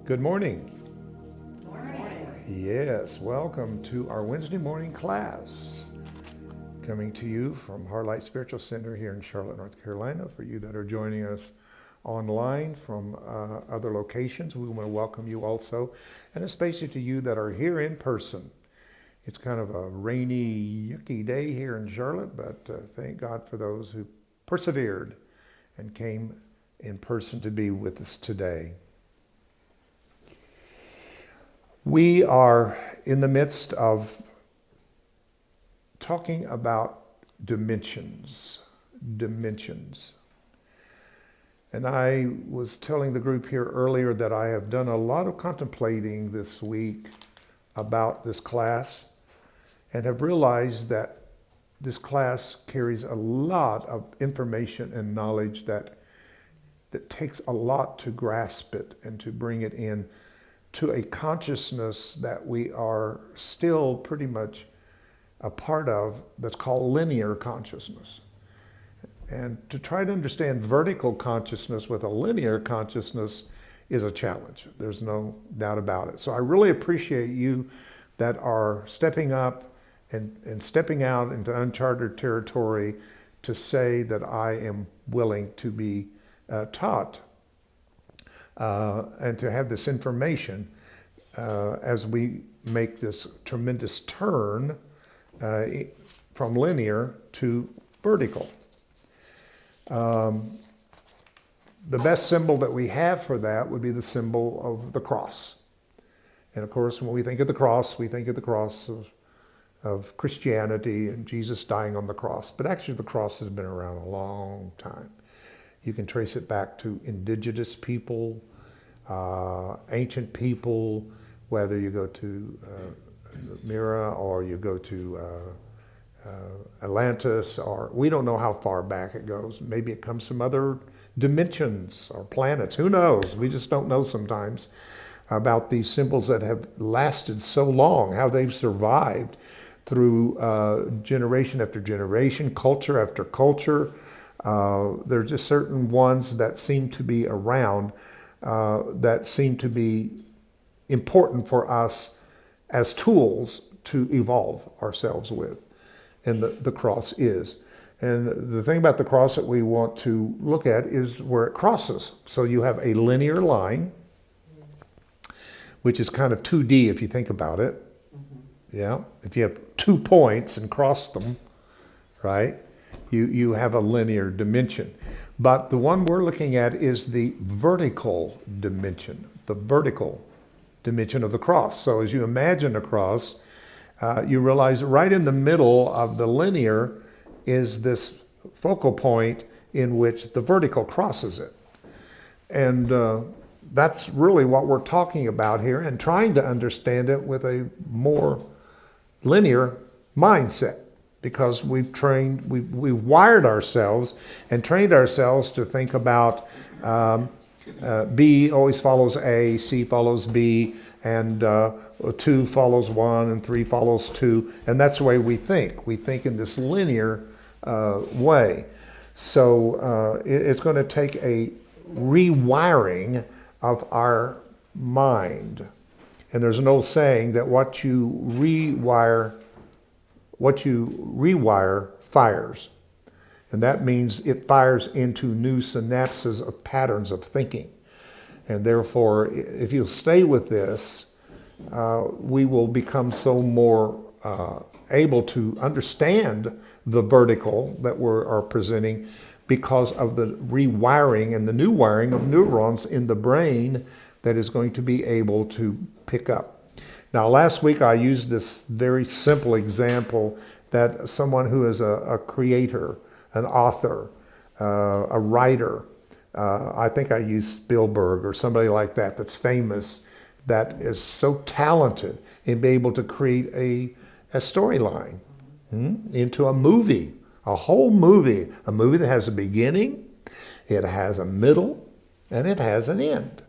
Good morning. Morning. Yes, welcome to our Wednesday morning class. Coming to you from HeartLight Spiritual Center here in Charlotte, North Carolina. For you that are joining us online from other locations, we want to welcome you also. And especially to you that are here in person. It's kind of a rainy, yucky day here in Charlotte, but thank God for those who persevered and came in person to be with us today. We are in the midst of talking about dimensions. And I was telling the group here earlier that I have done a lot of contemplating this week about this class and have realized that this class carries a lot of information and knowledge that takes a lot to grasp it and to bring it in to a consciousness that we are still pretty much a part of, that's called linear consciousness. And to try to understand vertical consciousness with a linear consciousness is a challenge. There's no doubt about it. So I really appreciate you that are stepping up and stepping out into uncharted territory to say that I am willing to be taught and to have this information as we make this tremendous turn from linear to vertical. The best symbol that we have for that would be the symbol of the cross. And of course, when we think of the cross, we think of the cross of Christianity and Jesus dying on the cross. But actually, the cross has been around a long time. You can trace it back to indigenous people, ancient people, whether you go to Mira or you go to Atlantis, or we don't know how far back it goes. Maybe it comes from other dimensions or planets. Who knows? We just don't know sometimes about these symbols that have lasted so long, how they've survived through generation after generation, culture after culture. There are just certain ones that seem to be around that seem to be important for us as tools to evolve ourselves with. And the cross is. And the thing about the cross that we want to look at is where it crosses. So you have a linear line, which is kind of 2D if you think about it. Yeah, if you have 2 points and cross them, right, you have a linear dimension. But the one we're looking at is the vertical dimension of the cross. So as you imagine a cross, you realize right in the middle of the linear is this focal point in which the vertical crosses it. And that's really what we're talking about here, and trying to understand it with a more linear mindset, because we've wired ourselves and trained ourselves to think about B always follows A, C follows B, and 2 follows 1, and 3 follows 2, and that's the way we think. We think in this linear way. So it's going to take a rewiring of our mind. And there's an old saying that what you rewire fires. And that means it fires into new synapses of patterns of thinking. And therefore, if you'll stay with this, we will become so more able to understand the vertical that we are presenting, because of the rewiring and the new wiring of neurons in the brain that is going to be able to pick up. Now, last week I used this very simple example that someone who is a creator, an author, a writer, I think I used Spielberg or somebody like that that's famous, that is so talented in being able to create a storyline into a movie, a whole movie, a movie that has a beginning, it has a middle, and it has an end.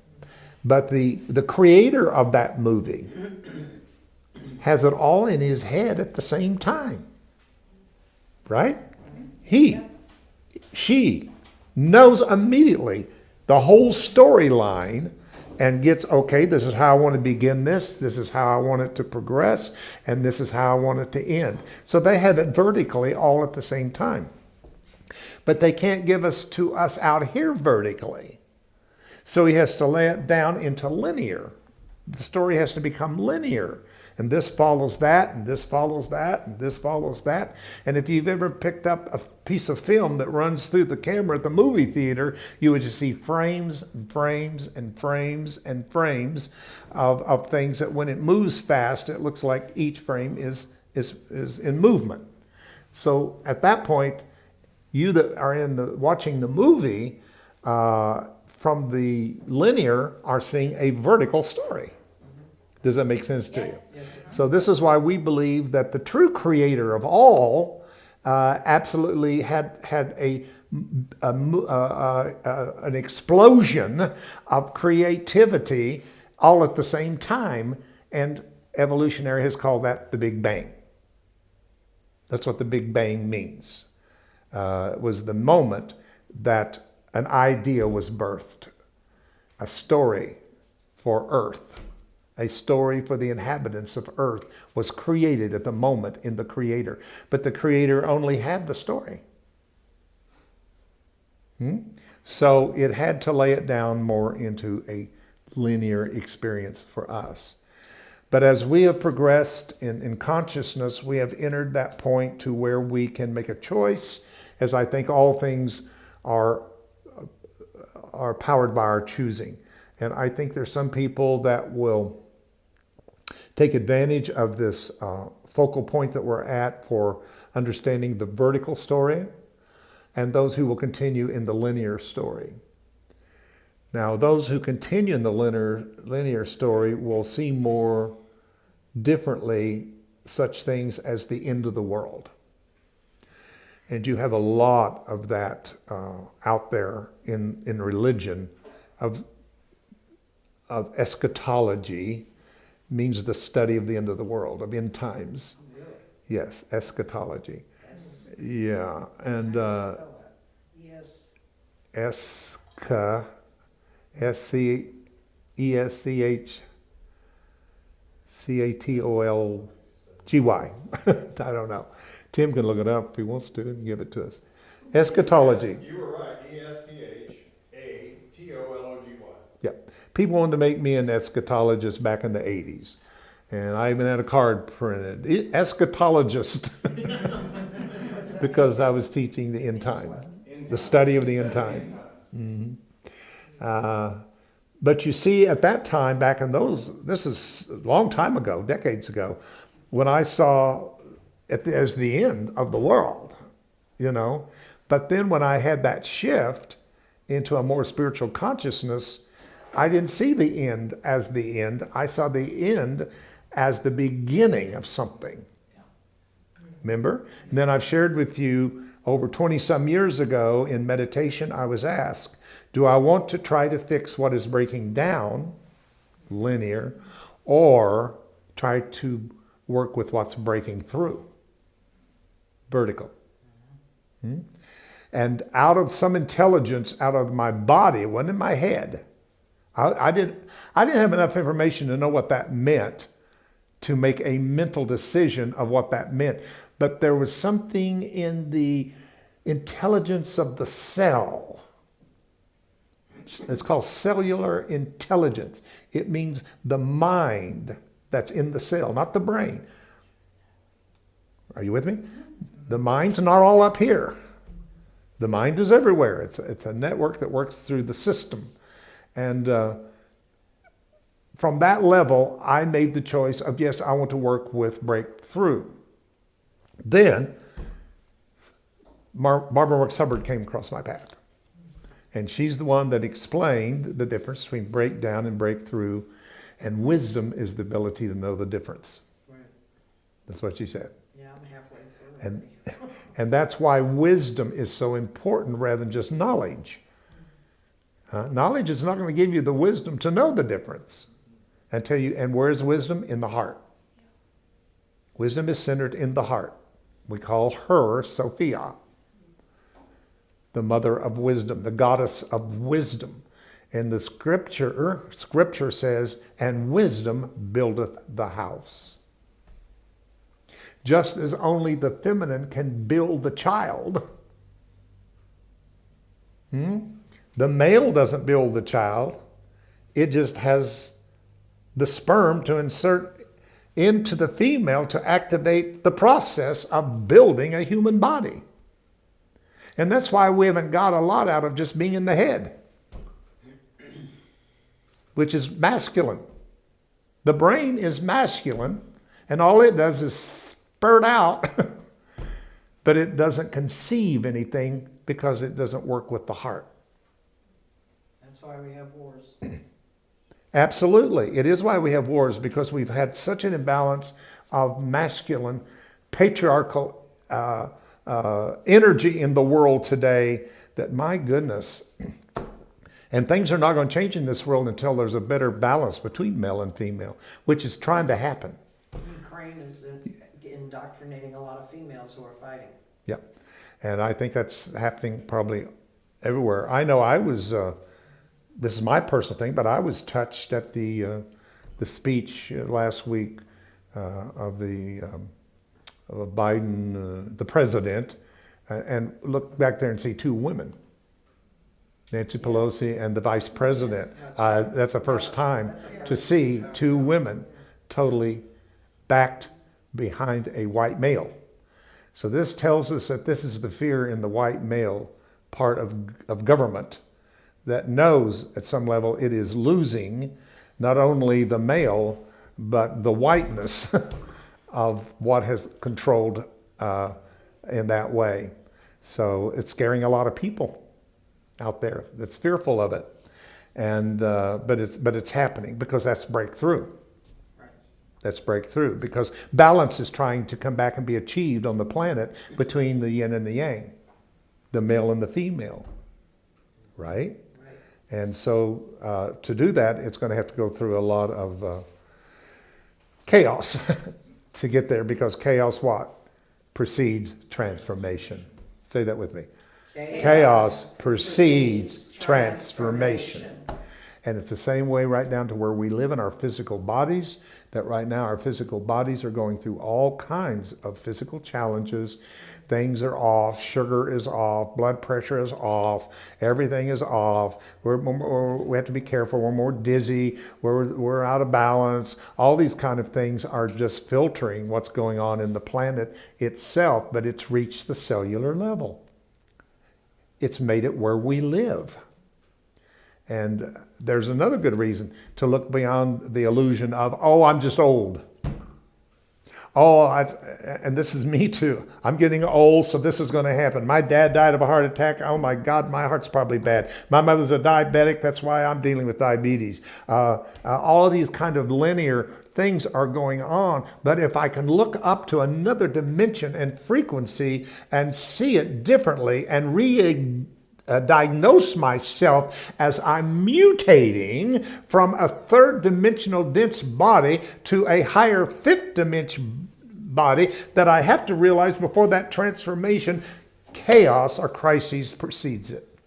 But the creator of that movie has it all in his head at the same time, right? She knows immediately the whole storyline and gets, okay, this is how I want to begin this is how I want it to progress, and this is how I want it to end. So they have it vertically all at the same time. But they can't give us to us out here vertically. So he has to lay it down into linear. The story has to become linear. And this follows that, and this follows that, and this follows that. And if you've ever picked up a piece of film that runs through the camera at the movie theater, you would just see frames and frames and frames and frames of things that when it moves fast, it looks like each frame is in movement. So at that point, you that are watching the movie from the linear are seeing a vertical story. Does that make sense to you? Yes. So this is why we believe that the true creator of all absolutely had an explosion of creativity all at the same time, and evolutionary has called that the Big Bang. That's what the Big Bang means. It was the moment that an idea was birthed, a story for Earth. A story for the inhabitants of Earth was created at the moment in the Creator. But the Creator only had the story. So it had to lay it down more into a linear experience for us. But as we have progressed in consciousness, we have entered that point to where we can make a choice, as I think all things are powered by our choosing. And I think there's some people that will take advantage of this focal point that we're at for understanding the vertical story, and those who will continue in the linear story. Now, those who continue in the linear story will see more differently such things as the end of the world. And you have a lot of that out there in religion, of eschatology. Means the study of the end of the world, of end times. Really? Yes, eschatology. Yeah, and Yes. Eschatology. I don't know. Tim can look it up if he wants to and give it to us. Eschatology. You were right. ESCHATOLOGY. Yep. People wanted to make me an eschatologist back in the 80s. And I even had a card printed, eschatologist, because I was teaching the end time, the study of the end time. But you see, at that time, back in this is a long time ago, decades ago, when I saw it as the end of the world, But then when I had that shift into a more spiritual consciousness, I didn't see the end as the end. I saw the end as the beginning of something. Remember? And then I've shared with you over 20 some years ago in meditation, I was asked, do I want to try to fix what is breaking down, linear, or try to work with what's breaking through, vertical? And out of some intelligence out of my body, it wasn't in my head. I didn't have enough information to know what that meant to make a mental decision of what that meant. But there was something in the intelligence of the cell. It's called cellular intelligence. It means the mind that's in the cell, not the brain. Are you with me? The mind's not all up here. The mind is everywhere. It's a network that works through the system. And from that level, I made the choice of, yes, I want to work with breakthrough. Then, Barbara Brooks Hubbard came across my path. And she's the one that explained the difference between breakdown and breakthrough. And wisdom is the ability to know the difference. Right. That's what she said. Yeah, I'm halfway through. And that's why wisdom is so important rather than just knowledge. Knowledge is not going to give you the wisdom to know the difference. And where is wisdom? In the heart. Wisdom is centered in the heart. We call her Sophia, the mother of wisdom, the goddess of wisdom. And the scripture says, and wisdom buildeth the house. Just as only the feminine can build the child, the male doesn't build the child. It just has the sperm to insert into the female to activate the process of building a human body. And that's why we haven't got a lot out of just being in the head, which is masculine. The brain is masculine, and all it does is spurt out, but it doesn't conceive anything because it doesn't work with the heart. That's why we have wars. Absolutely. It is why we have wars, because we've had such an imbalance of masculine, patriarchal energy in the world today that, my goodness, and things are not going to change in this world until there's a better balance between male and female, which is trying to happen. Ukraine is indoctrinating a lot of females who are fighting. Yep. And I think that's happening probably everywhere. I know I was, this is my personal thing, but I was touched at the speech last week of Biden, the president, and look back there and see two women, Nancy Pelosi and the vice president. That's the first time to see two women totally backed behind a white male. So this tells us that this is the fear in the white male part of government that knows at some level it is losing not only the male, but the whiteness of what has controlled in that way. So it's scaring a lot of people out there that's fearful of it. And but it's happening because that's breakthrough. That's breakthrough, because balance is trying to come back and be achieved on the planet between the yin and the yang, the male and the female, right? And so to do that, it's going to have to go through a lot of chaos to get there, because chaos what? Precedes transformation. Say that with me. Chaos precedes transformation. And it's the same way right down to where we live in our physical bodies, that right now our physical bodies are going through all kinds of physical challenges. Things are off, sugar is off, blood pressure is off, everything is off. We have to be careful, we're more dizzy, we're out of balance. All these kind of things are just filtering what's going on in the planet itself, but it's reached the cellular level. It's made it where we live. And there's another good reason to look beyond the illusion of, oh, I'm just old. And this is me too. I'm getting old, so this is going to happen. My dad died of a heart attack. Oh my God, my heart's probably bad. My mother's a diabetic. That's why I'm dealing with diabetes. All of these kind of linear things are going on. But if I can look up to another dimension and frequency and see it differently and diagnose myself as I'm mutating from a third dimensional dense body to a higher fifth dimension body, that I have to realize before that transformation, chaos or crises precedes it.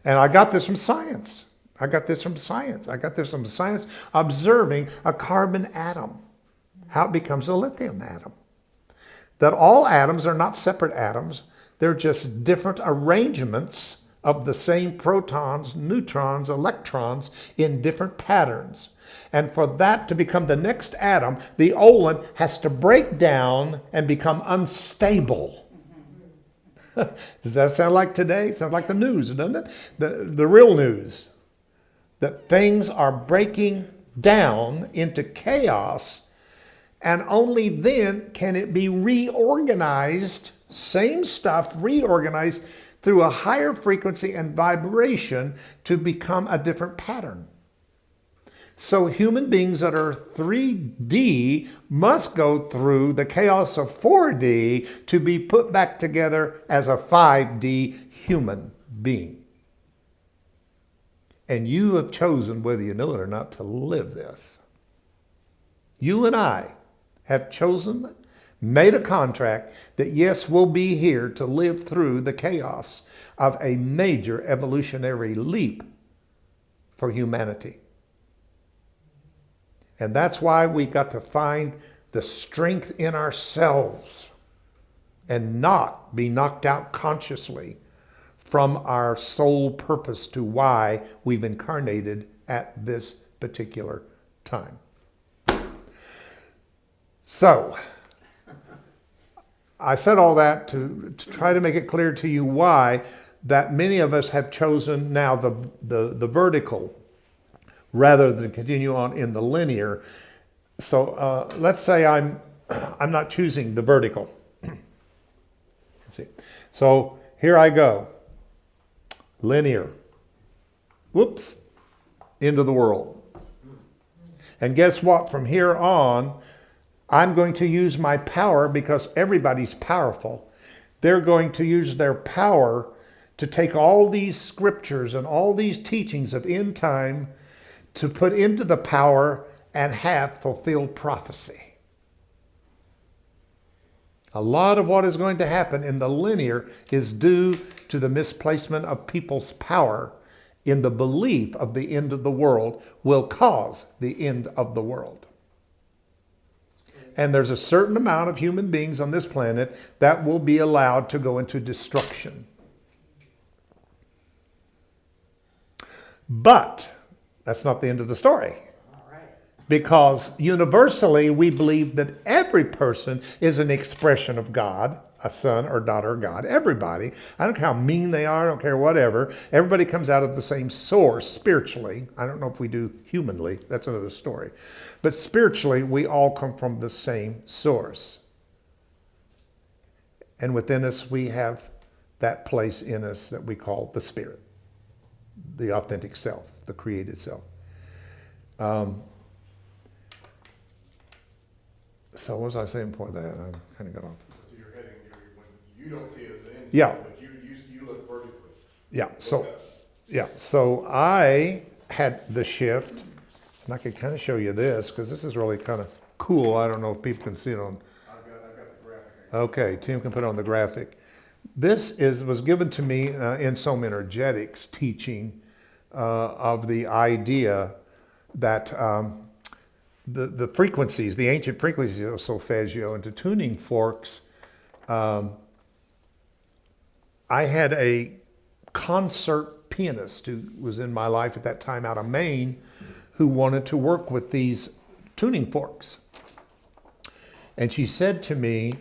And I got this from science. I got this from science observing a carbon atom, how it becomes a lithium atom. That all atoms are not separate atoms. They're just different arrangements of the same protons, neutrons, electrons in different patterns. And for that to become the next atom, the old one has to break down and become unstable. Does that sound like today? It sounds like the news, doesn't it? The real news. That things are breaking down into chaos, and only then can it be reorganized. Same stuff reorganized through a higher frequency and vibration to become a different pattern. So human beings that are 3D must go through the chaos of 4D to be put back together as a 5D human being. And you have chosen, whether you know it or not, to live this. You and I have chosen made a contract that yes, we'll be here to live through the chaos of a major evolutionary leap for humanity. And that's why we got to find the strength in ourselves and not be knocked out consciously from our sole purpose to why we've incarnated at this particular time. So, I said all that to try to make it clear to you why that many of us have chosen now the vertical rather than continue on in the linear. So let's say I'm not choosing the vertical. Let's see. So here I go. Linear. Whoops. Into the world. And guess what? From here on, I'm going to use my power because everybody's powerful. They're going to use their power to take all these scriptures and all these teachings of end time to put into the power and have fulfilled prophecy. A lot of what is going to happen in the linear is due to the misplacement of people's power in the belief of the end of the world will cause the end of the world. And there's a certain amount of human beings on this planet that will be allowed to go into destruction. But that's not the end of the story. All right. Because universally we believe that every person is an expression of God, a son or daughter of God. Everybody. I don't care how mean they are. I don't care whatever. Everybody comes out of the same source spiritually. I don't know if we do humanly. That's another story. But spiritually, we all come from the same source. And within us, we have that place in us that we call the spirit, the authentic self, the created self. So what was I saying before that? I kind of got off. So you're heading, when you don't see it as an end, Yeah. but you look vertically. Yeah. So I had the shift, and I could kind of show you this because this is really kind of cool. I don't know if people can see it on. I've got the graphic. Okay, Tim can put it on the graphic. This was given to me in Some Energetics teaching of the idea that the frequencies, the ancient frequencies of solfeggio into tuning forks. I had a concert pianist who was in my life at that time out of Maine who wanted to work with these tuning forks. And she said to me,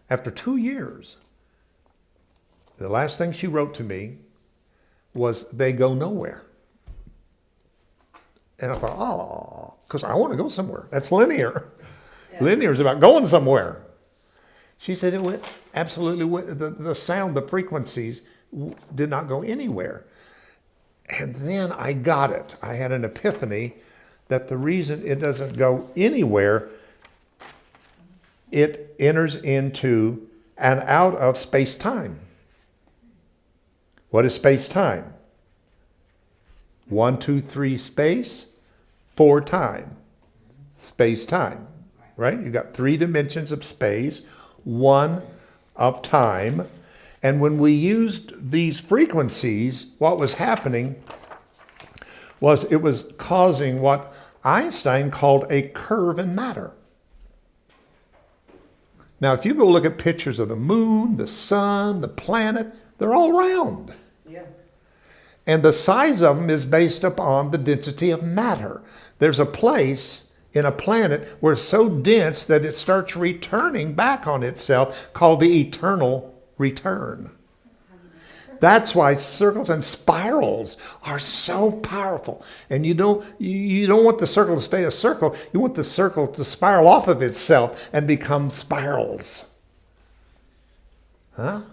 after 2 years, the last thing she wrote to me was, they go nowhere. And I thought, oh, because I want to go somewhere. That's linear. Yeah. Linear is about going somewhere. She said it went absolutely, the sound, the frequencies did not go anywhere. And then I got it. I had an epiphany that the reason it doesn't go anywhere, it enters into and out of space-time. What is space-time? 1, 2, 3 space, 4 time. Space-time, right? You've got 3 dimensions of space, 1 of time. And when we used these frequencies, what was happening was it was causing what Einstein called a curve in matter. Now, if you go look at pictures of the moon, the sun, the planet, they're all round. Yeah. And the size of them is based upon the density of matter. There's a place in a planet where it's so dense that it starts returning back on itself, called the eternal return. That's why circles and spirals are so powerful. And you don't want the circle to stay a circle. You want the circle to spiral off of itself and become spirals. Huh?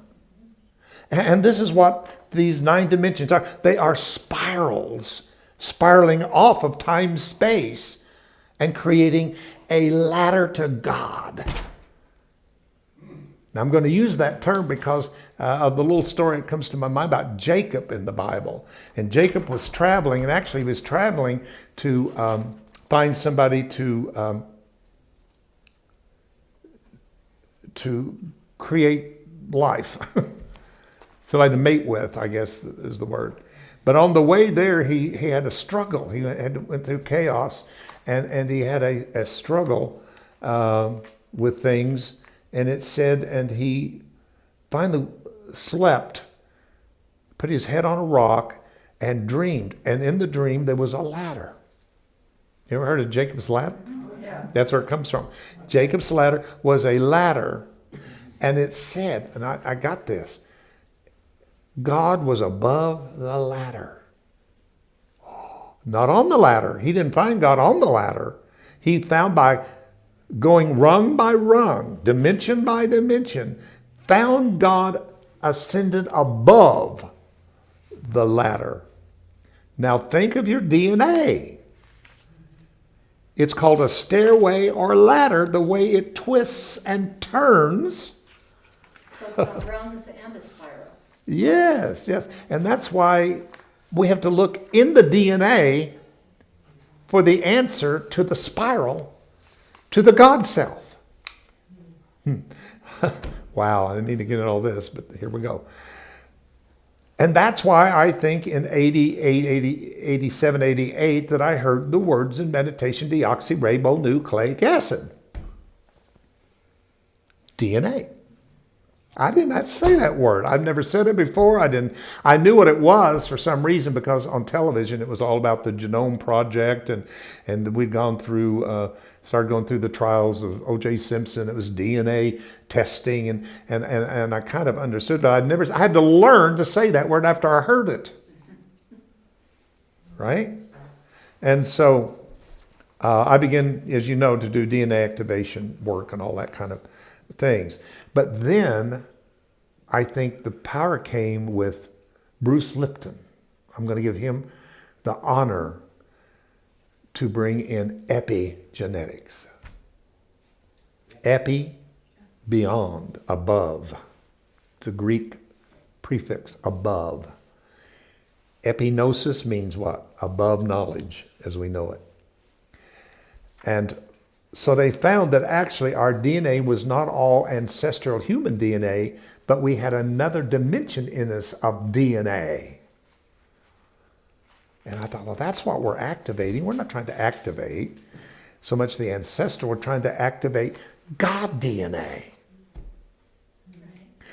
And this is what these 9 dimensions are. They are spirals, spiraling off of time-space and creating a ladder to God. Now, I'm going to use that term because of the little story that comes to my mind about Jacob in the Bible. And Jacob was traveling, and actually he was traveling to find somebody to to create life. Somebody to mate with, I guess is the word. But on the way there, he had a struggle. He went through chaos, and he had a struggle with things. And it said, and he finally slept, put his head on a rock, and dreamed. And in the dream, there was a ladder. You ever heard of Jacob's ladder? Yeah. That's where it comes from. Jacob's ladder was a ladder, and it said, and I got this, God was above the ladder. Not on the ladder. He didn't find God on the ladder. He found by going rung by rung, dimension by dimension, found God ascended above the ladder. Now think of your DNA. It's called a stairway or ladder, the way it twists and turns. So it's got rungs and a spiral. Yes, yes. And that's why we have to look in the DNA for the answer to the spiral, to the God self. Wow, I didn't need to get into all this, but here we go. And that's why I think in 87, 88 that I heard the words in meditation, deoxyribonucleic acid. DNA. I did not say that word. I've never said it before. I knew what it was for some reason because on television it was all about the Genome Project and we'd gone through, started going through the trials of O.J. Simpson. It was DNA testing and I kind of understood, but I had to learn to say that word after I heard it. Right? And so I began, as you know, to do DNA activation work and all that kind of things. But then I think the power came with Bruce Lipton. I'm going to give him the honor to bring in epigenetics. Epi, beyond, above. It's a Greek prefix, above. Epignosis means what? Above knowledge, as we know it. And so they found that actually our DNA was not all ancestral human DNA, but we had another dimension in us of DNA. And I thought, well, that's what we're activating. We're not trying to activate so much the ancestral. We're trying to activate God DNA.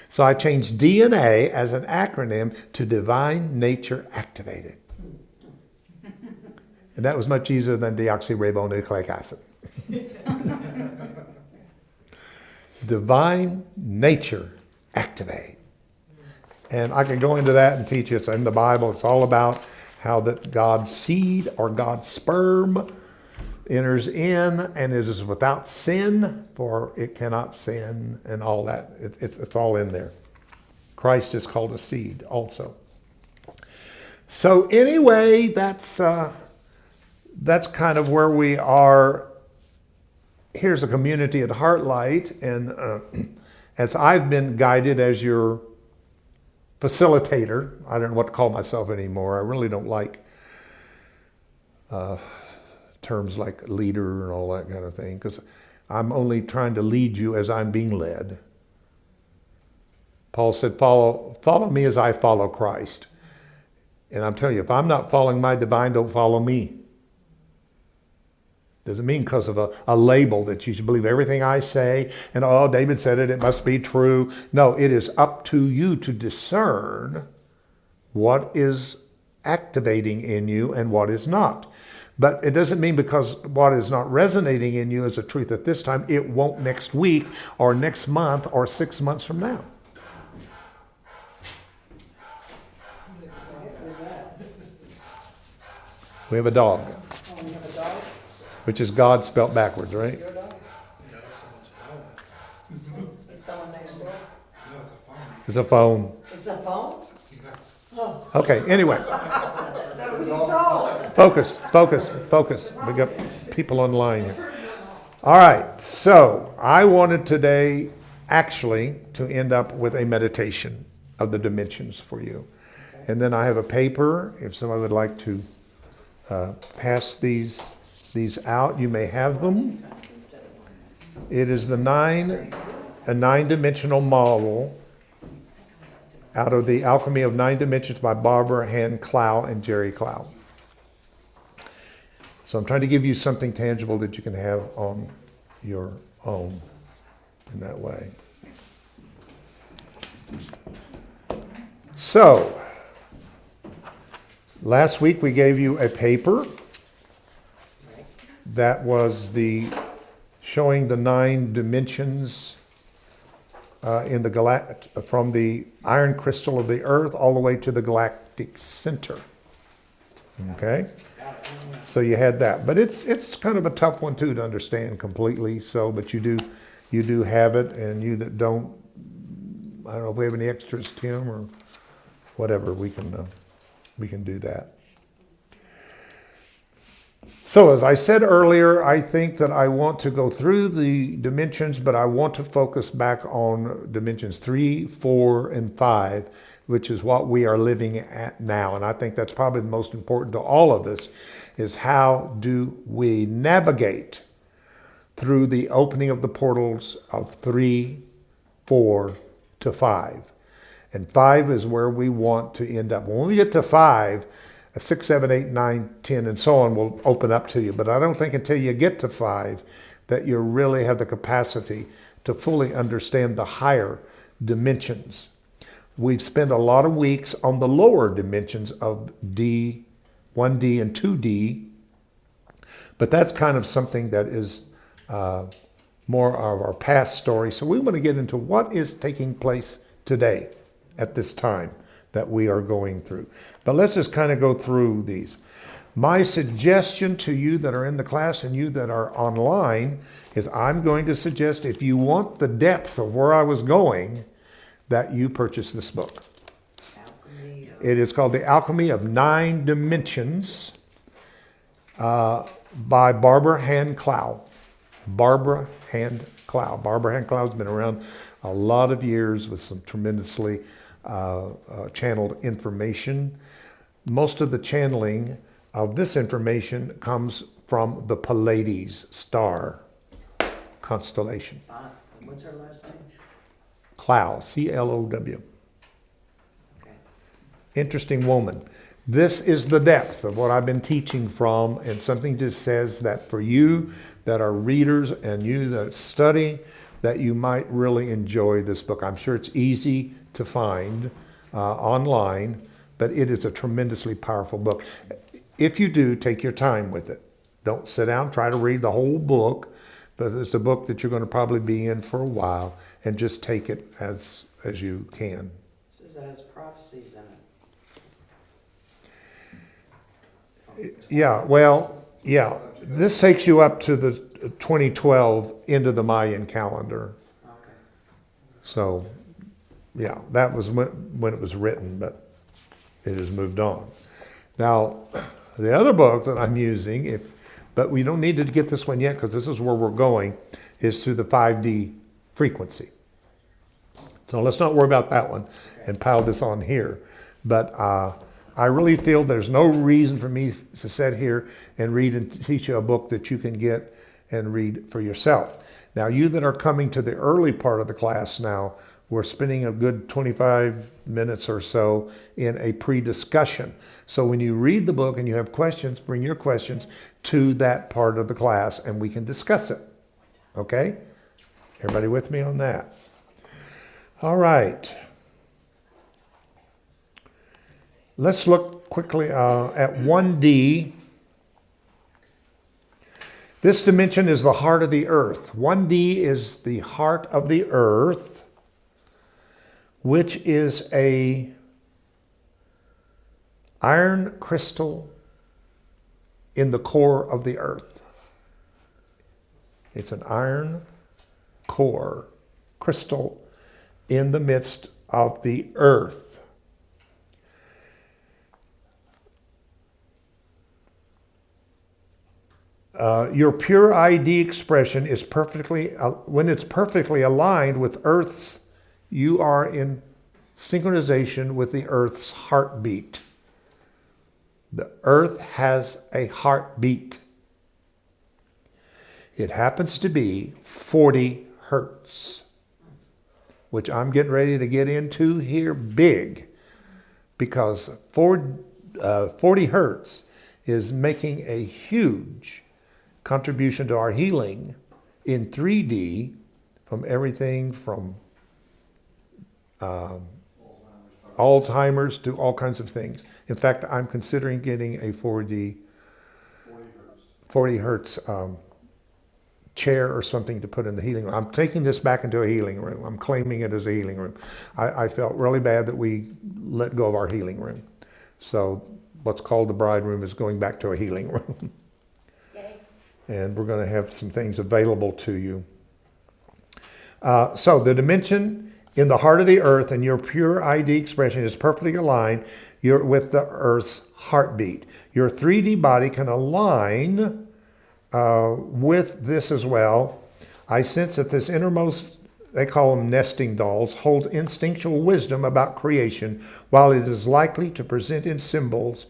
So I changed DNA as an acronym to Divine Nature Activated. And that was much easier than deoxyribonucleic acid. Divine nature activate. And I can go into that and teach you. It's in the Bible. It's all about how that God's seed or God's sperm enters in and is without sin, for it cannot sin, and all that. It's all in there. Christ is called a seed also. So anyway, that's kind of where we are. Here's a community at HeartLight, and as I've been guided as your facilitator, I don't know what to call myself anymore. I really don't like terms like leader and all that kind of thing, because I'm only trying to lead you as I'm being led. Paul said, follow me as I follow Christ. And I'm telling you, if I'm not following my divine, don't follow me. Doesn't mean because of a label that you should believe everything I say, and oh, David said it, it must be true. No, it is up to you to discern what is activating in you and what is not. But it doesn't mean because what is not resonating in you is a truth at this time, it won't next week or next month or 6 months from now. We have a dog, Oh, you have a dog? which is God spelt backwards, right? Your dog? It's someone next door? It's a phone. It's a phone? Okay, anyway. That was a dog. Focus. We got people online here. All right, so I wanted today actually to end up with a meditation of the dimensions for you. And then I have a paper, if somebody would like to pass these out, you may have them. It is the 9 a 9-dimensional model out of The Alchemy of 9 Dimensions by Barbara Hand Clow and Jerry Clow. So I'm trying to give you something tangible that you can have on your own in that way. So, last week we gave you a paper that was showing the 9 dimensions in the from the iron crystal of the earth all the way to the galactic center. Okay? So you had that. But it's kind of a tough one too to understand completely. So, but you do have it, and you that don't, I don't know if we have any extras, Tim, or whatever, we can do that. So as I said earlier, I think that I want to go through the dimensions, but I want to focus back on dimensions 3, 4, and 5, which is what we are living at now. And I think that's probably the most important to all of us, is how do we navigate through the opening of the portals of 3, 4 to 5. And 5 is where we want to end up. When we get to 5, 6, 7, 8, 9, 10, and so on will open up to you. But I don't think until you get to 5 that you really have the capacity to fully understand the higher dimensions. We've spent a lot of weeks on the lower dimensions of D, 1D and 2D, but that's kind of something that is more of our past story. So we want to get into what is taking place today at this time that we are going through. But let's just kind of go through these. My suggestion to you that are in the class and you that are online is I'm going to suggest, if you want the depth of where I was going, that you purchase this book. It is called The Alchemy of 9 Dimensions by Barbara Hand Clow. Barbara Hand Clow. Barbara Hand Clow has been around a lot of years with some tremendously channeled information. Most of the channeling of this information comes from the Pleiades star constellation. What's her last name? Clow, C-L-O-W. Okay. Interesting woman. This is the depth of what I've been teaching from, and something just says that for you that are readers and you that study, that you might really enjoy this book. I'm sure it's easy to find online, but it is a tremendously powerful book. If you do, take your time with it. Don't sit down, try to read the whole book, but it's a book that you're going to probably be in for a while, and just take it as you can. It says it has prophecies in it. Yeah, well, yeah. This takes you up to the 2012 into the Mayan calendar. Okay. So, yeah, that was when it was written, but it has moved on. Now, the other book that I'm using, but we don't need to get this one yet because this is where we're going, is to the 5D frequency. So let's not worry about that one and pile this on here. But I really feel there's no reason for me to sit here and read and teach you a book that you can get and read for yourself. Now, you that are coming to the early part of the class now, we're spending a good 25 minutes or so in a pre-discussion. So when you read the book and you have questions, bring your questions to that part of the class and we can discuss it. Okay? Everybody with me on that? All right. Let's look quickly at 1D. This dimension is the heart of the earth. 1D is the heart of the earth, which is a iron crystal in the core of the earth. It's an iron core crystal in the midst of the earth. Your pure ID expression is perfectly, when it's perfectly aligned with Earth's, you are in synchronization with the Earth's heartbeat. The Earth has a heartbeat. It happens to be 40 hertz. which I'm getting ready to get into here big, because 40 hertz is making a huge contribution to our healing in 3D, from everything from Alzheimer's to all kinds of things. In fact, I'm considering getting a 40 hertz chair or something to put in the healing room. I'm taking this back into a healing room. I'm claiming it as a healing room. I felt really bad that we let go of our healing room. So what's called the bride room is going back to a healing room. Yay. And we're going to have some things available to you. So the dimension in the heart of the earth and your pure ID expression is perfectly aligned with the earth's heartbeat. Your 3D body can align with this as well. I sense that this innermost, they call them nesting dolls, holds instinctual wisdom about creation. While it is likely to present in symbols,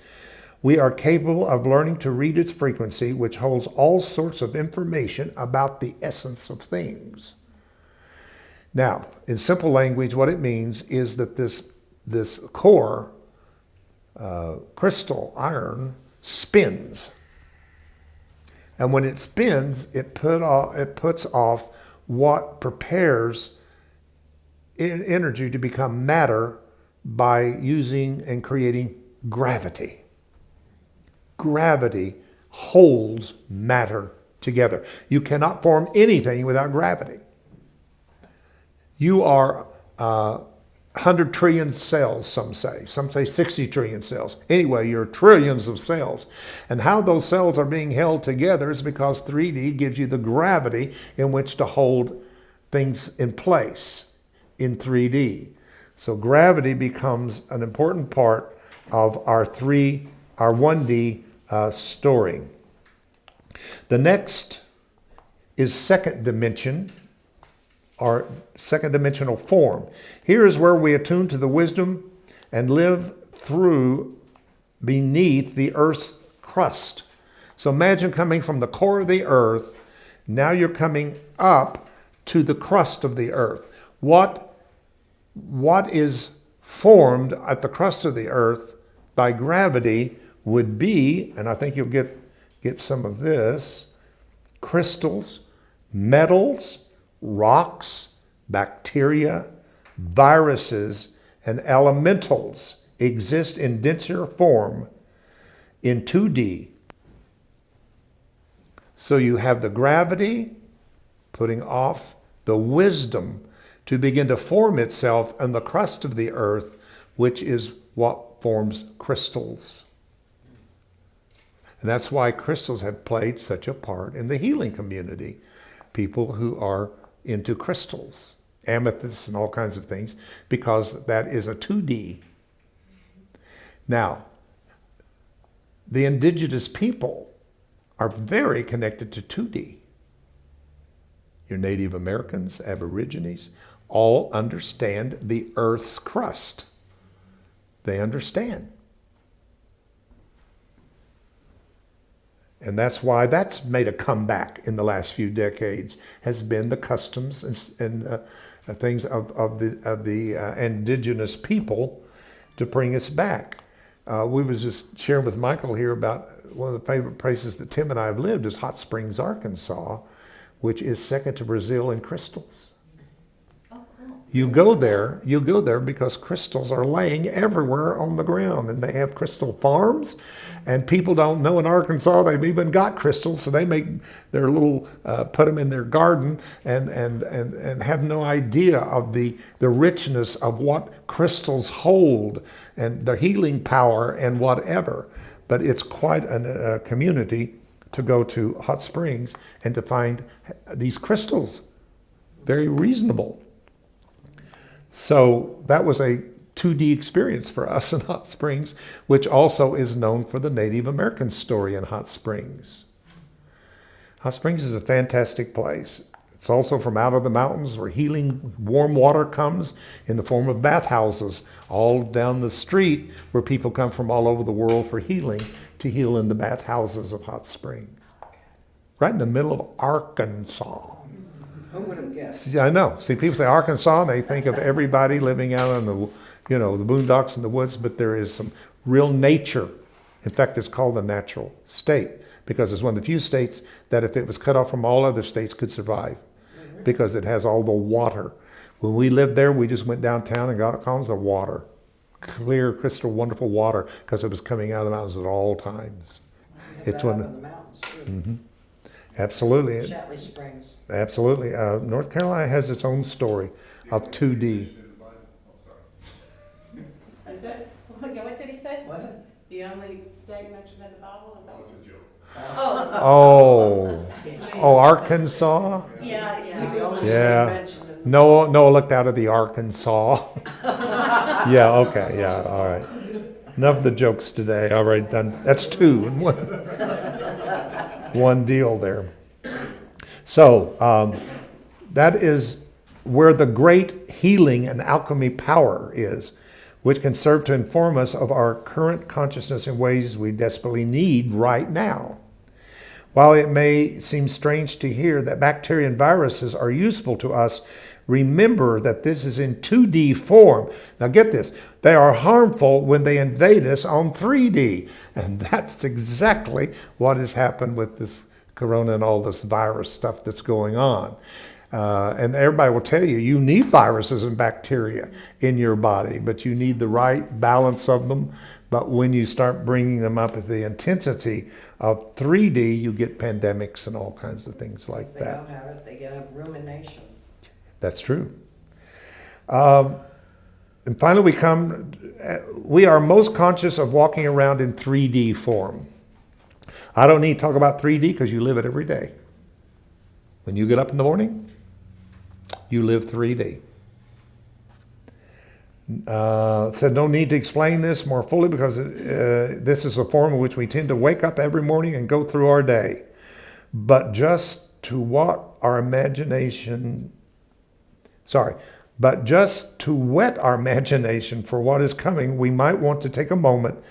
we are capable of learning to read its frequency, which holds all sorts of information about the essence of things. Now, in simple language, what it means is that this core crystal iron spins. And when it spins, it puts off what prepares energy to become matter by using and creating gravity. Gravity holds matter together. You cannot form anything without gravity. You are 100 trillion cells, some say. Some say 60 trillion cells. Anyway, you're trillions of cells. And how those cells are being held together is because 3D gives you the gravity in which to hold things in place in 3D. So gravity becomes an important part of our 1D story. The next is second dimension, or second dimensional form. Here is where we attune to the wisdom and live through beneath the earth's crust. So imagine coming from the core of the earth, now you're coming up to the crust of the earth. What is formed at the crust of the earth by gravity would be, and I think you'll get some of this, crystals, metals, rocks, bacteria, viruses, and elementals exist in denser form in 2D. So you have the gravity putting off the wisdom to begin to form itself in the crust of the earth, which is what forms crystals. And that's why crystals have played such a part in the healing community. People who are into crystals, amethysts and all kinds of things, because that is a 2D. Now, the indigenous people are very connected to 2D. Your Native Americans, Aborigines, all understand the earth's crust. They understand. And that's why that's made a comeback in the last few decades, has been the customs and things of the indigenous people to bring us back. We was just sharing with Michael here about one of the favorite places that Tim and I have lived is Hot Springs, Arkansas, which is second to Brazil in crystals. You go there because crystals are laying everywhere on the ground, and they have crystal farms, and people don't know in Arkansas they've even got crystals, so they make their little, put them in their garden and have no idea of the richness of what crystals hold and their healing power and whatever. But it's quite a community to go to Hot Springs and to find these crystals. Very reasonable. So that was a 2D experience for us in Hot Springs, which also is known for the Native American story in Hot Springs. Hot Springs is a fantastic place. It's also from out of the mountains where healing warm water comes in the form of bathhouses all down the street where people come from all over the world for healing to heal in the bathhouses of Hot Springs. Right in the middle of Arkansas. Who would have guessed? Yeah, I know. See, people say Arkansas, and they think of everybody living out in the, the boondocks and the woods, but there is some real nature. In fact, it's called the natural state because it's one of the few states that if it was cut off from all other states could survive because it has all the water. When we lived there, we just went downtown and got columns of water. Clear, crystal, wonderful water because it was coming out of the mountains at all times. Get It's that one up of- in the mountains, too. Absolutely. Shatley Springs. Absolutely. North Carolina has its own story of 2D. Is that What did he say? What? the only state mentioned in the Bible? Is that what That's a joke. Oh, Oh, Arkansas? yeah, He's the yeah. only Yeah. state mentioned in the. Noah looked out of the Arkansas. Yeah, okay, yeah, all right. Enough of the jokes today. All right, done. That's two in one. One deal there. So that is where the great healing and alchemy power is, which can serve to inform us of our current consciousness in ways we desperately need right now. While it may seem strange to hear that bacteria and viruses are useful to us, remember that this is in 2D form. Now get this, they are harmful when they invade us on 3D. And that's exactly what has happened with this corona and all this virus stuff that's going on. And everybody will tell you, you need viruses and bacteria in your body, but you need the right balance of them. But when you start bringing them up at the intensity of 3D, you get pandemics and all kinds of things like If they that. don't have it, they get a rumination. That's true. And finally, we are most conscious of walking around in 3D form. I don't need to talk about 3D because you live it every day. When you get up in the morning, you live 3D. Said no need to explain this more fully because this is a form in which we tend to wake up every morning and go through our day. But just to whet our imagination for what is coming, we might want to take a moment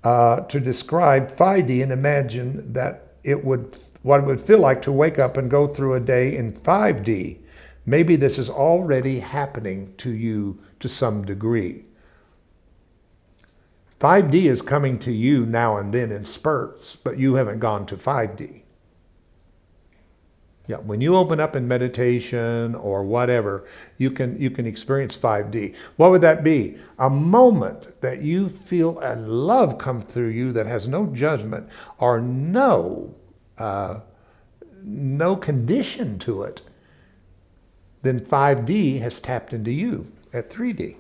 to describe 5D and imagine that what it would feel like to wake up and go through a day in 5D. Maybe this is already happening to you to some degree. 5D is coming to you now and then in spurts, but you haven't gone to 5D. Yeah, when you open up in meditation or whatever, you can experience 5D. What would that be? A moment that you feel a love come through you that has no judgment or no condition to it. Then 5D has tapped into you at 3D.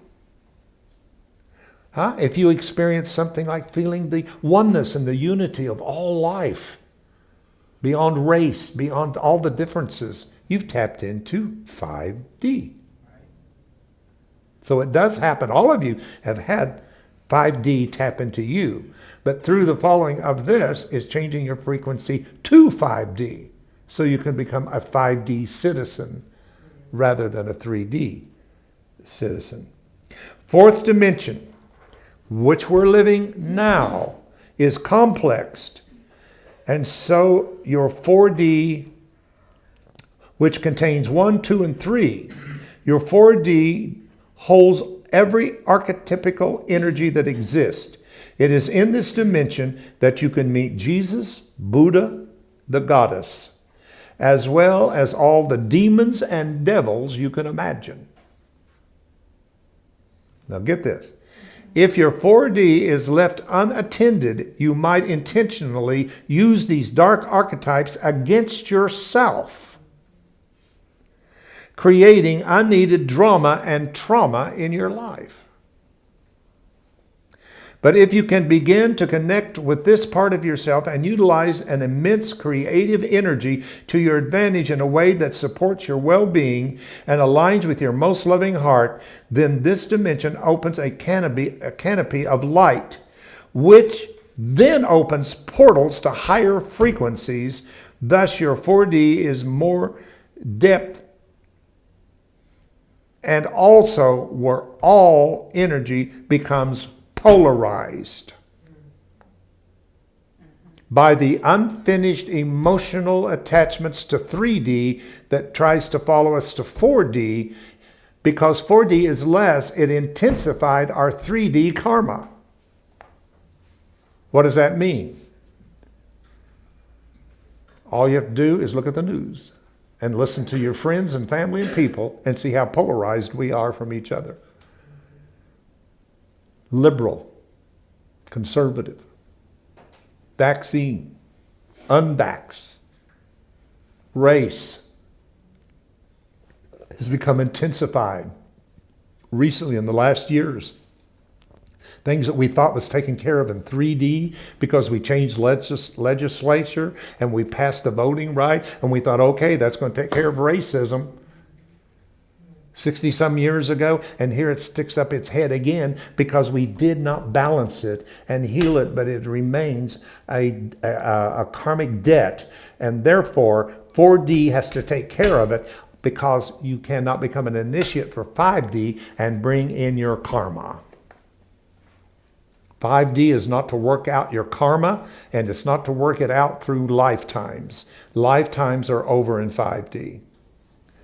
If you experience something like feeling the oneness and the unity of all life, beyond race, beyond all the differences, you've tapped into 5D. So it does happen. All of you have had 5D tap into you. But through the following of this is changing your frequency to 5D. So you can become a 5D citizen rather than a 3D citizen. Fourth dimension, which we're living now, is complex. And so your 4D, which contains 1, 2, and 3, your 4D holds every archetypical energy that exists. It is in this dimension that you can meet Jesus, Buddha, the goddess, as well as all the demons and devils you can imagine. Now get this. If your 4D is left unattended, you might intentionally use these dark archetypes against yourself, creating unneeded drama and trauma in your life. But if you can begin to connect with this part of yourself and utilize an immense creative energy to your advantage in a way that supports your well-being and aligns with your most loving heart, then this dimension opens a canopy of light, which then opens portals to higher frequencies. Thus, your 4D is more depth and also where all energy becomes polarized. by the unfinished emotional attachments to 3D that tries to follow us to 4D. Because 4D is less, it intensified our 3D karma. What does that mean? All you have to do is look at the news and listen to your friends and family and people and see how polarized we are from each other. Liberal, conservative, vaccine, unvax, race has become intensified recently in the last years. Things that we thought was taken care of in 3D because we changed legislature and we passed the voting right and we thought, okay, that's going to take care of racism 60 some years ago, and here it sticks up its head again because we did not balance it and heal it, but it remains a karmic debt, and therefore 4D has to take care of it because you cannot become an initiate for 5D and bring in your karma. 5D is not to work out your karma, and it's not to work it out through lifetimes. Lifetimes are over in 5D.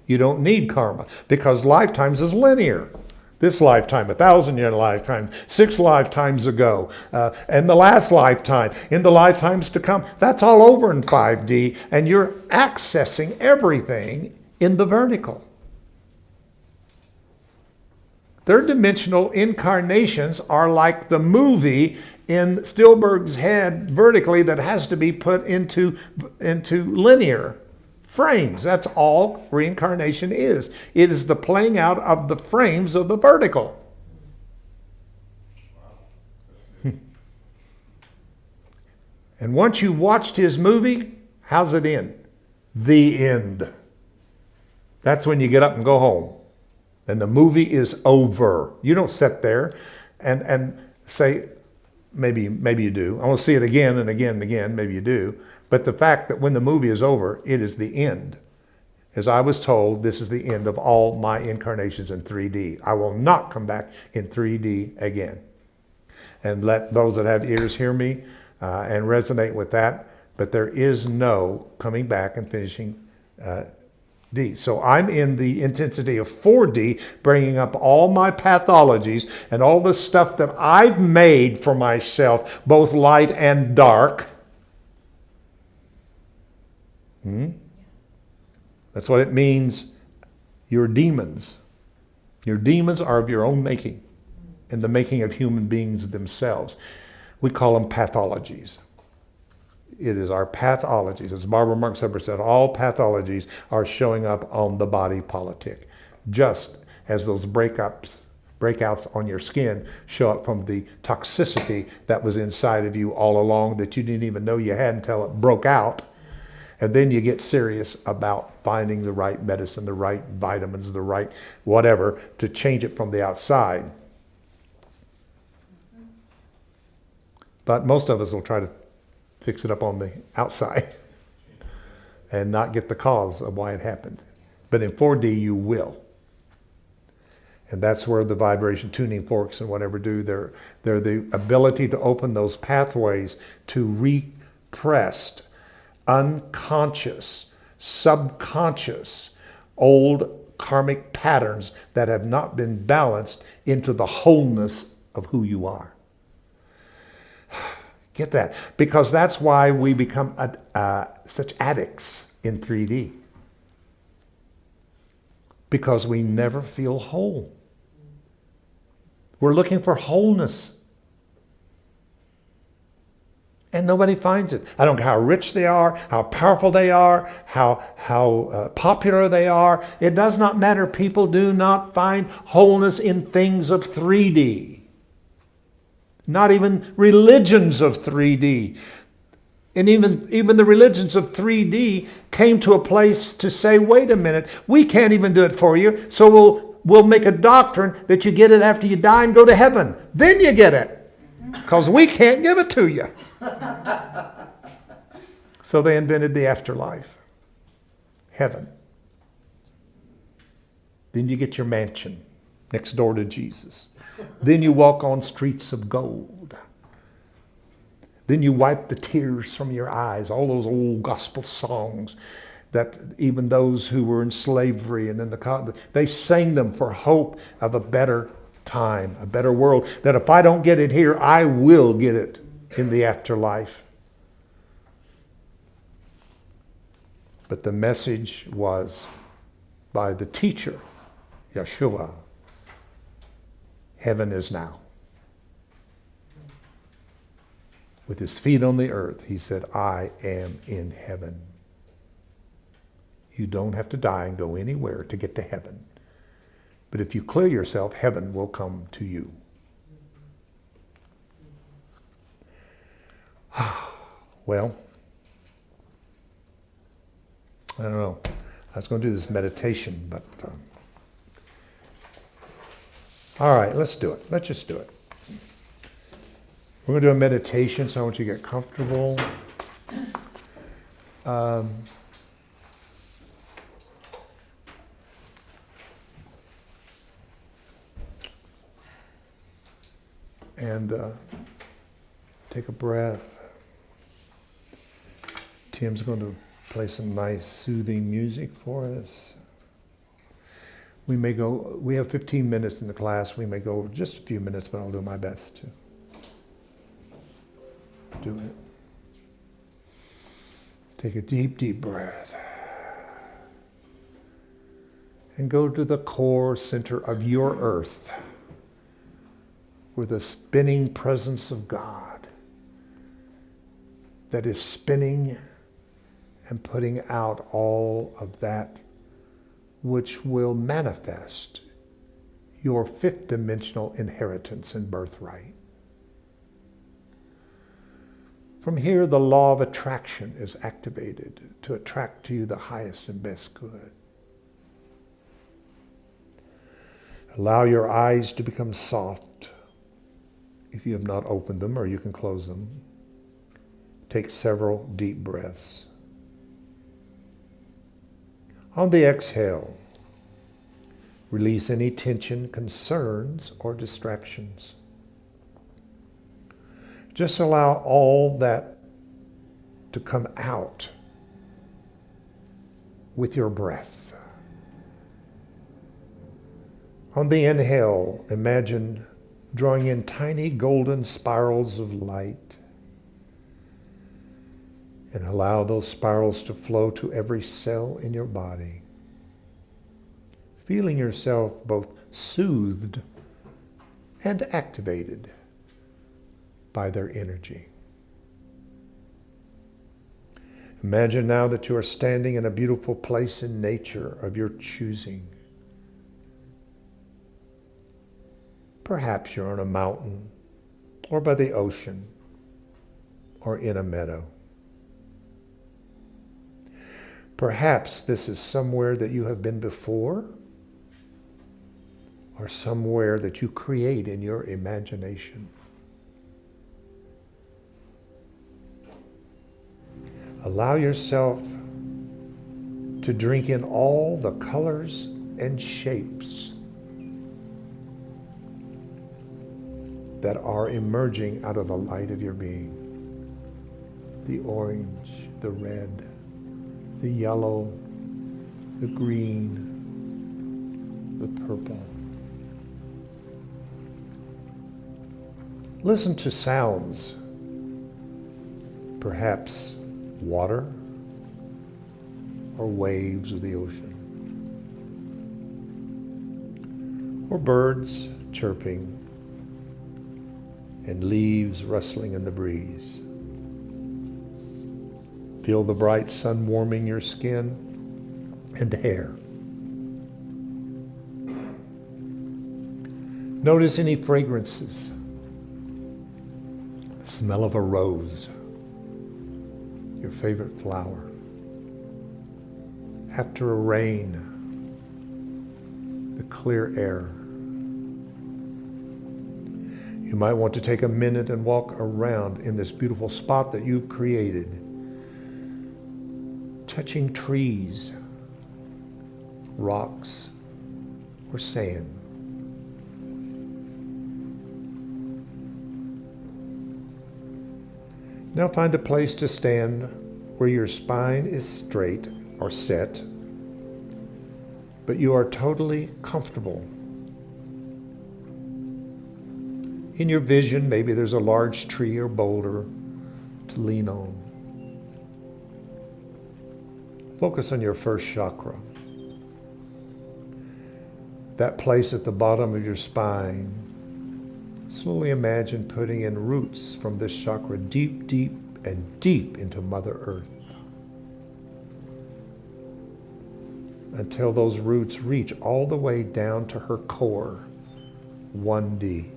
You don't need karma because lifetimes is linear. This lifetime, 1,000-year lifetime, 6 lifetimes ago, and the last lifetime, in the lifetimes to come. That's all over in 5D, and you're accessing everything in the vertical. Third dimensional incarnations are like the movie in Spielberg's head vertically that has to be put into linear frames. That's all reincarnation is. It is the playing out of the frames of the vertical. And once you've watched his movie, how's it end? The end. That's when you get up and go home. And the movie is over. You don't sit there and say, maybe you do. I want to see it again and again and again. Maybe you do. But the fact that when the movie is over, it is the end. As I was told, this is the end of all my incarnations in 3D. I will not come back in 3D again. And let those that have ears hear me and resonate with that. But there is no coming back and finishing D. So I'm in the intensity of 4D, bringing up all my pathologies and all the stuff that I've made for myself, both light and dark. That's what it means. Your demons. Your demons are of your own making, and the making of human beings themselves. We call them pathologies. It is our pathologies. As Barbara Marx Hubbard said, all pathologies are showing up on the body politic, just as those breakouts on your skin show up from the toxicity that was inside of you all along that you didn't even know you had until it broke out. And then you get serious about finding the right medicine, the right vitamins, the right whatever to change it from the outside. But most of us will try to fix it up on the outside and not get the cause of why it happened. But in 4D, you will. And that's where the vibration tuning forks and whatever do. They're the ability to open those pathways to repressed, unconscious, subconscious, old karmic patterns that have not been balanced into the wholeness of who you are. Get that? Because that's why we become such addicts in 3D. Because we never feel whole. We're looking for wholeness. And nobody finds it. I don't care how rich they are, how powerful they are, how popular they are. It does not matter. People do not find wholeness in things of 3D. Not even religions of 3D. And even the religions of 3D came to a place to say, wait a minute, we can't even do it for you, so we'll make a doctrine that you get it after you die and go to heaven. Then you get it, because we can't give it to you. So they invented the afterlife, heaven. Then you get your mansion next door to Jesus. Then you walk on streets of gold. Then you wipe the tears from your eyes, all those old gospel songs that even those who were in slavery and in the they sang them for hope of a better time, a better world, that if I don't get it here, I will get it in the afterlife. But the message was by the teacher, Yeshua, heaven is now. With his feet on the earth, he said, I am in heaven. You don't have to die and go anywhere to get to heaven. But if you clear yourself, heaven will come to you. Well, I don't know. I was going to do this meditation, but all right, let's do it. Let's just do it. We're going to do a meditation, so I want you to get comfortable. And take a breath. Tim's going to play some nice soothing music for us. We have 15 minutes in the class. We may go over just a few minutes, but I'll do my best to do it. Take a deep, deep breath. And go to the core center of your earth, where the spinning presence of God that is spinning and putting out all of that which will manifest your fifth dimensional inheritance and birthright. From here, the law of attraction is activated to attract to you the highest and best good. Allow your eyes to become soft if you have not opened them, or you can close them. Take several deep breaths. On the exhale, release any tension, concerns, or distractions. Just allow all that to come out with your breath. On the inhale, imagine drawing in tiny golden spirals of light, and allow those spirals to flow to every cell in your body, feeling yourself both soothed and activated by their energy. Imagine now that you are standing in a beautiful place in nature of your choosing. Perhaps you're on a mountain, or by the ocean, or in a meadow. Perhaps this is somewhere that you have been before, or somewhere that you create in your imagination. Allow yourself to drink in all the colors and shapes that are emerging out of the light of your being. The orange, the red, the yellow, the green, the purple. Listen to sounds, perhaps water or waves of the ocean, or birds chirping and leaves rustling in the breeze. Feel the bright sun warming your skin and hair. Notice any fragrances. The smell of a rose, your favorite flower. After a rain, the clear air. You might want to take a minute and walk around in this beautiful spot that you've created, touching trees, rocks, or sand. Now find a place to stand where your spine is straight or set, but you are totally comfortable. In your vision, maybe there's a large tree or boulder to lean on. Focus on your first chakra. That place at the bottom of your spine. Slowly imagine putting in roots from this chakra deep, deep, and deep into Mother Earth, until those roots reach all the way down to her core, 1D.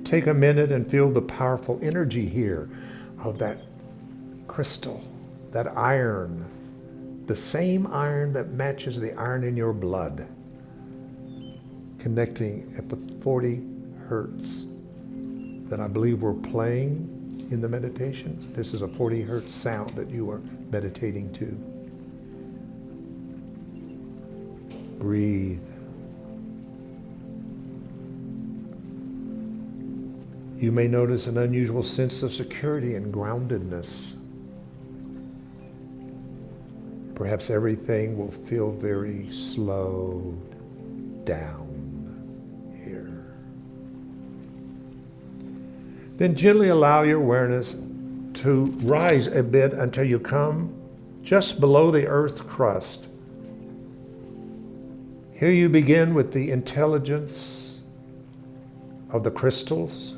Take a minute and feel the powerful energy here of that crystal, that iron, the same iron that matches the iron in your blood, connecting at the 40 hertz that I believe we're playing in the meditation. This is a 40 hertz sound that you are meditating to. Breathe. You may notice an unusual sense of security and groundedness. Perhaps everything will feel very slowed down here. Then gently allow your awareness to rise a bit until you come just below the Earth's crust. Here you begin with the intelligence of the crystals.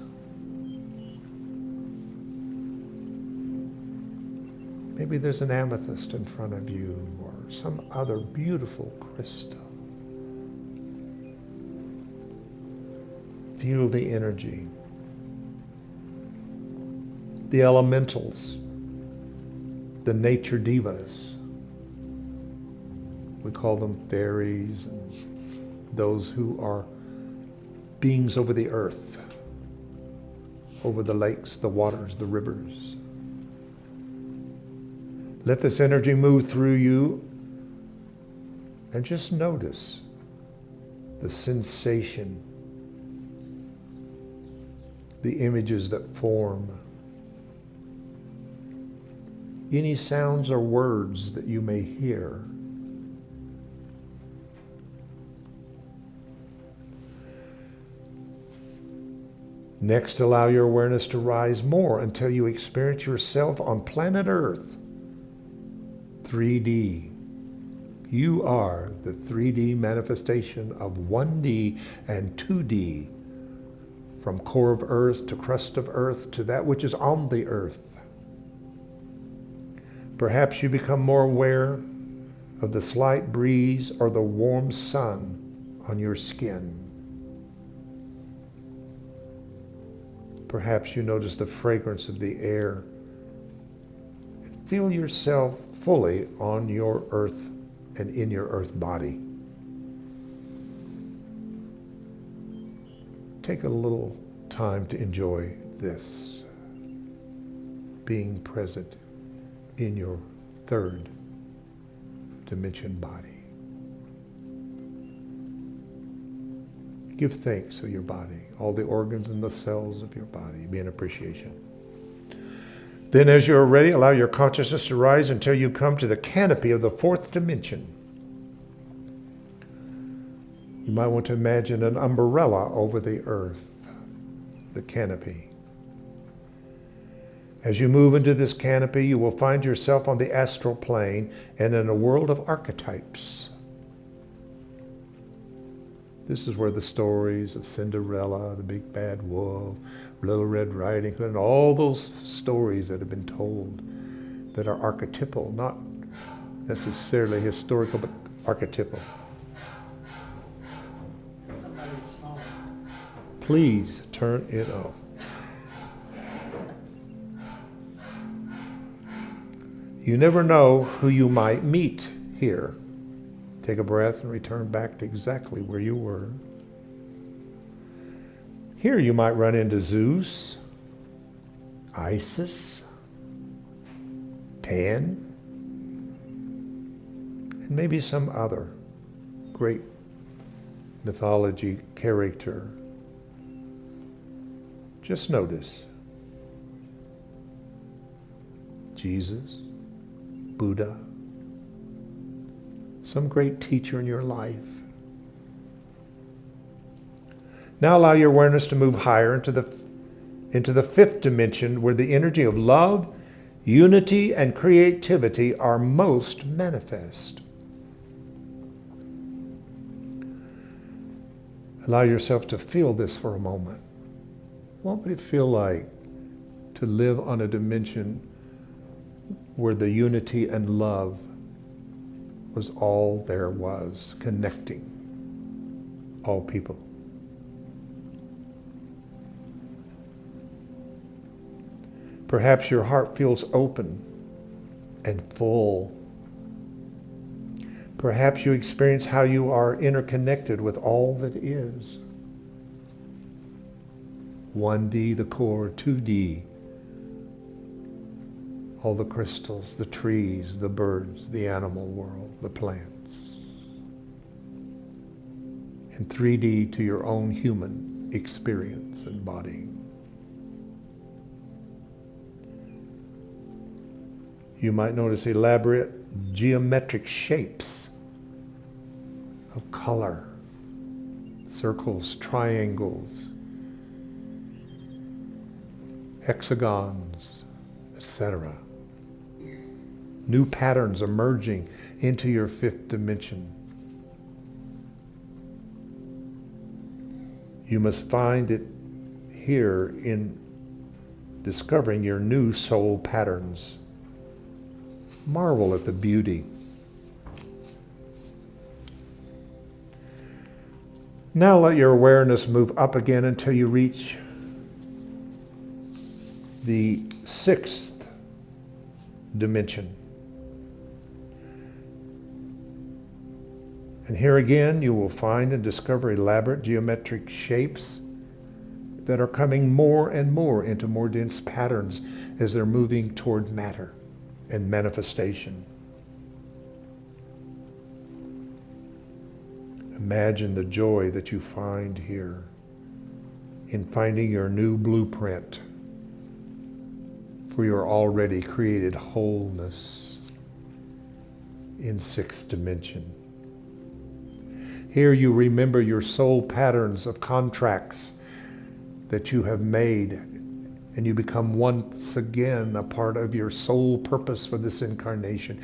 Maybe there's an amethyst in front of you or some other beautiful crystal. Feel the energy. The elementals, the nature divas. We call them fairies and those who are beings over the earth, over the lakes, the waters, the rivers. Let this energy move through you and just notice the sensation, the images that form, any sounds or words that you may hear. Next, allow your awareness to rise more until you experience yourself on planet Earth. 3D. You are the 3D manifestation of 1D and 2D, from core of Earth to crust of Earth to that which is on the Earth. Perhaps you become more aware of the slight breeze or the warm sun on your skin. Perhaps you notice the fragrance of the air. Feel yourself fully on your earth and in your earth body. Take a little time to enjoy this, being present in your third dimension body. Give thanks to your body, all the organs and the cells of your body. Be an appreciation. Then as you're ready, allow your consciousness to rise until you come to the canopy of the fourth dimension. You might want to imagine an umbrella over the earth, the canopy. As you move into this canopy, you will find yourself on the astral plane and in a world of archetypes. This is where the stories of Cinderella, the big bad wolf, Little Red Riding Hood, and all those stories that have been told that are archetypal, not necessarily historical, but archetypal. Somebody's phone. Please turn it off. You never know who you might meet here. Take a breath and return back to exactly where you were. Here you might run into Zeus, Isis, Pan, and maybe some other great mythology character Just notice. Jesus, Buddha, some great teacher in your life. Now allow your awareness to move higher into the fifth dimension, where the energy of love, unity, and creativity are most manifest. Allow yourself to feel this for a moment. What would it feel like to live on a dimension where the unity and love was all there was, connecting all people? Perhaps your heart feels open and full. Perhaps you experience how you are interconnected with all that is. 1D, the core, 2D, all the crystals, the trees, the birds, the animal world, the plants. And 3D to your own human experience and body. You might notice elaborate geometric shapes of color, circles, triangles, hexagons, etc. New patterns emerging into your fifth dimension. You must find it here in discovering your new soul patterns. Marvel at the beauty. Now let your awareness move up again until you reach the sixth dimension. And here again you will find and discover elaborate geometric shapes that are coming more and more into more dense patterns as they're moving toward matter and manifestation. Imagine the joy that you find here in finding your new blueprint for your already created wholeness in sixth dimension. Here you remember your soul patterns of contracts that you have made, and you become once again a part of your soul purpose for this incarnation.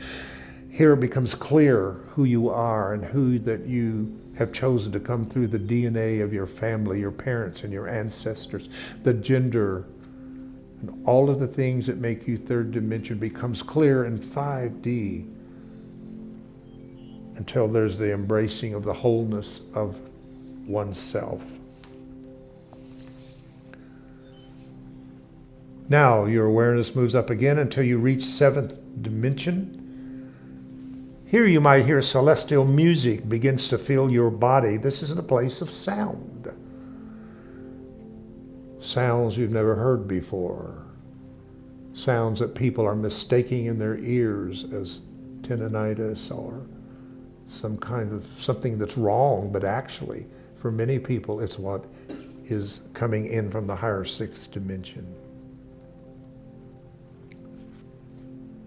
Here it becomes clear who you are and who that you have chosen to come through the DNA of your family, your parents and your ancestors. The gender and all of the things that make you third dimension becomes clear in 5D until there's the embracing of the wholeness of oneself. Now your awareness moves up again until you reach seventh dimension. Here you might hear celestial music begins to fill your body. This is the place of sound. Sounds you've never heard before. Sounds that people are mistaking in their ears as tinnitus or some kind of something that's wrong, but actually, for many people, it's what is coming in from the higher sixth dimension.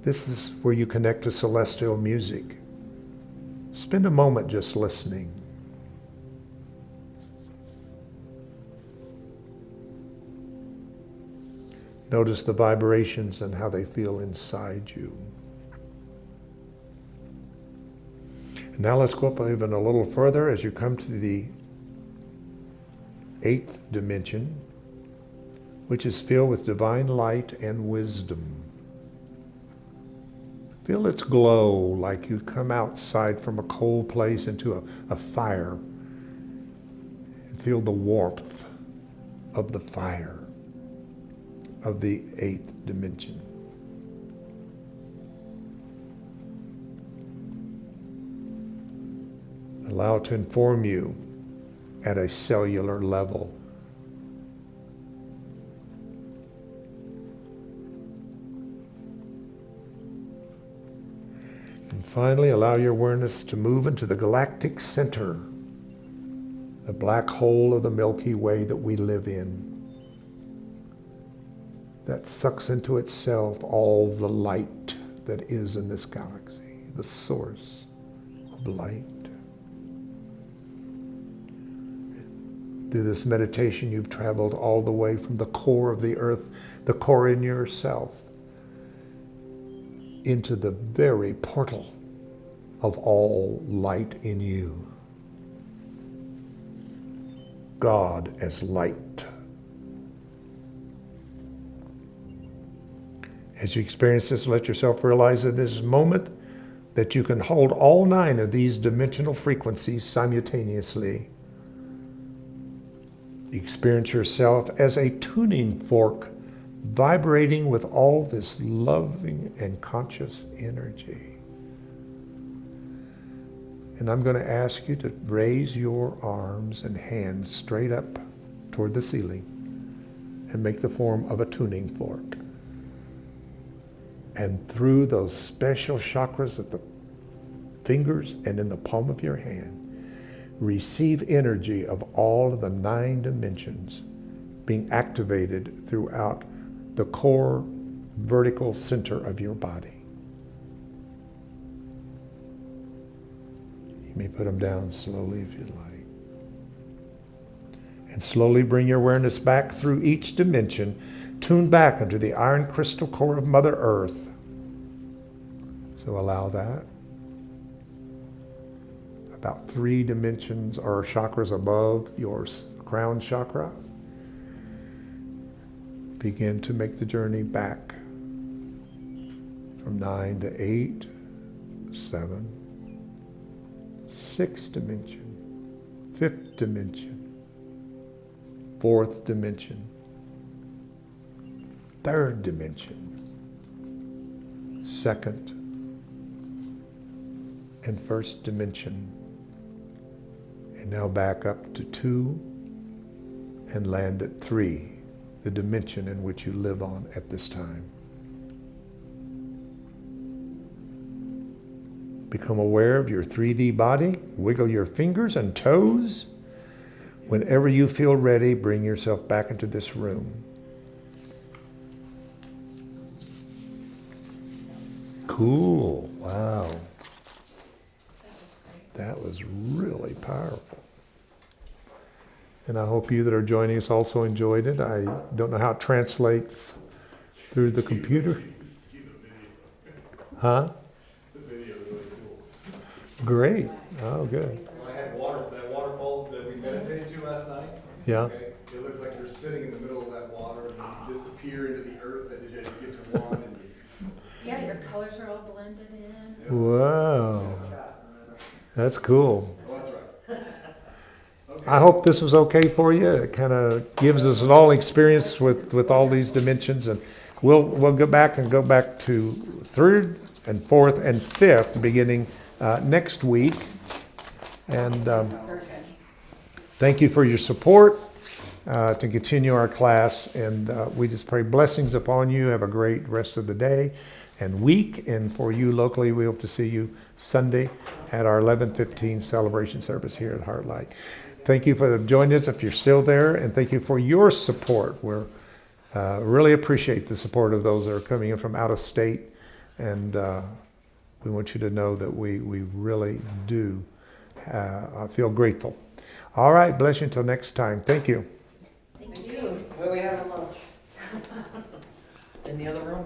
This is where you connect to celestial music. Spend a moment just listening. Notice the vibrations and how they feel inside you. And now let's go up even a little further as you come to the eighth dimension, which is filled with divine light and wisdom. Feel its glow like you come outside from a cold place into a fire. And feel the warmth of the fire of the eighth dimension. Allow it to inform you at a cellular level. And finally, allow your awareness to move into the galactic center, the black hole of the Milky Way that we live in. that sucks into itself all the light that is in this galaxy, the source of light. Through this meditation, you've traveled all the way from the core of the earth, the core in yourself, into the very portal of all light in you. God as light. As you experience this, let yourself realize in this moment that you can hold all 9 of these dimensional frequencies simultaneously. Experience yourself as a tuning fork vibrating with all this loving and conscious energy. And I'm going to ask you to raise your arms and hands straight up toward the ceiling and make the form of a tuning fork. And through those special chakras at the fingers and in the palm of your hand, receive energy of all of the 9 dimensions being activated throughout the core vertical center of your body. You may put them down slowly if you'd like. And slowly bring your awareness back through each dimension, tune back into the iron crystal core of Mother Earth. So allow that. About 3 dimensions or chakras above your crown chakra. Begin to make the journey back from 9 to 8, 7, 6th dimension, 5th dimension, 4th dimension, 3rd dimension, 2nd and 1st dimension. And now back up to 2 and land at 3, the dimension in which you live on at this time. Become aware of your 3D body. Wiggle your fingers and toes. Whenever you feel ready, bring yourself back into this room. Cool. Wow. That was really powerful. And I hope you that are joining us also enjoyed it. I don't know how it translates through the computer. Huh? The video is really cool. Great. Oh, good. I had that waterfall that we meditated to last night. Yeah. Okay? It looks like you're sitting in the middle of that water and you disappear into the earth as you get to one. And Yeah, your colors are all blended in. Wow. That's cool. oh, that's right. Okay. I hope this was okay for you. It kind of gives us an all experience with all these dimensions, and we'll go back to 3rd and 4th and 5th beginning next week. And thank you for your support to continue our class, and we just pray blessings upon you. Have a great rest of the day and week, and for you locally, we hope to see you Sunday at our 11:15 celebration service here at HeartLight. Thank you for joining us if you're still there, and thank you for your support. We're really appreciate the support of those that are coming in from out of state, and we want you to know that we really do feel grateful. All right, bless you until next time. Thank you. Thank you. Where we having lunch? In the other room?